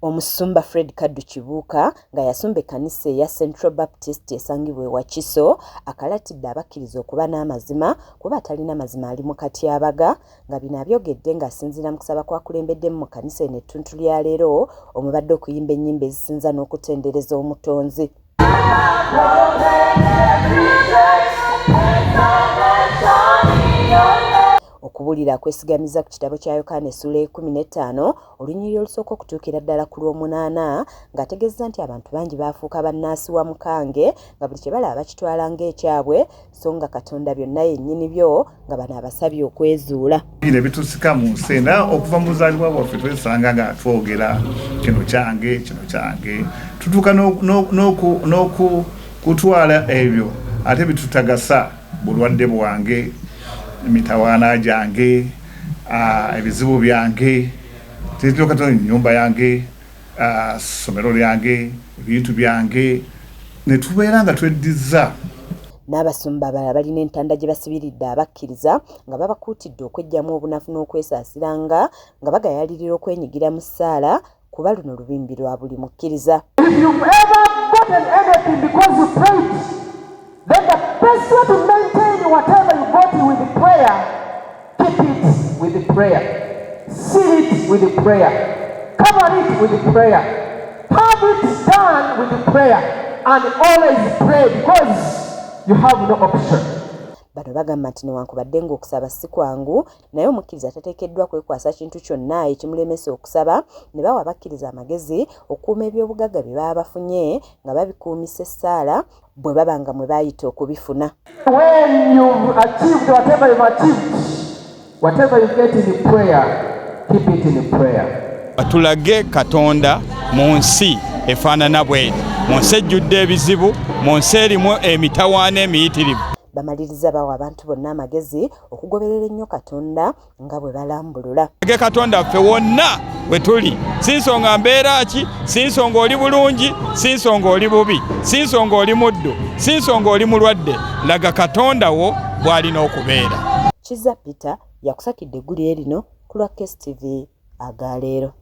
Omusumba Fred Kaddu Kibuuka nga yasumba ekkanisa eya Central Baptist esangibwa e Wakiso akalatidde abakkiriza okuba n'amazima kuba atalina mazima ali mu katyabaga nga bino abyogedde ng'asinziira mu kusaba kwakulembeddemu mu kkanisa eno ettuntu lya leero omubadde okuyimba ennyimba ezisinza n'okutendereza omutonzi. Okubuulira kwesigamiza ku kitabo kya Yokaana essula 15 olunyiriri olusooka okutuukira ddala ku lw'omunaana ng'ategeezza nti abantu bangi baafuuka bannaasi wa mukange nga buli kye balaba bakitwala ng'ekyabwe so nga Katonda byonna yennyini byo nga bano abasabye okwezuula. Bino bitusika mu nsenda okuva mu buzaalibwa bwaffe twesanga nga twogera kino kyange tutuuka n'okutwala ebyo ate bitutagasa bulwadde bwange mitawaana gyange ebizibu byange tetokatona ennyumba yange somero lyange ebintu byange ne tubeera nga tweddiza. N'abasumba abalala balina entanda gye basibiridde abakkiriza nga babakuutidde okwejjamu obunafu n'okwesaasiranga nga bagayalirira okwenyigira mu ssaala kuba luno lubimbi lwa buli mukkiriza. Then the best way to maintain whatever you got with prayer, keep it with prayer, seal it with prayer, cover it with prayer, have it done with prayer, and always pray because you have no option. Bano bagamba nti newankubadde ng'okusaba si kwangu naye omukkiriza tateekeddwa kwekwasa kintu kyonna ekimulemesa okusaba ne bawa abakkiriza amagezi okukuuma ebyobugagga bye baba bafunye nga babikuumisa essaala bwe baba nga mwe baayita okubifuna. When you've achieved whatever you've achieved, whatever you get in prayer, keep it in prayer. Tulage Katonda mu nsi efaanana bw'eti, mu nsi ejjudde ebizibu, mu nsi erimu emitawaana emiyitirivu. Bamaliriza bawa abantu bonna amagezi okugoberera ennyo Katonda nga bwe balambulula. Tulage Katonda ffe wonna we tuli, si nsonga mbeera ki, si nsonga oli bulungi, si nsonga oli bubi, si nsonga oli muddu, si nsonga oli mulwadde, laga Katonda wo bw'alina okubeera. Kizza Peter yakusakidde eggulu erino ku lwa KSTV agaleero.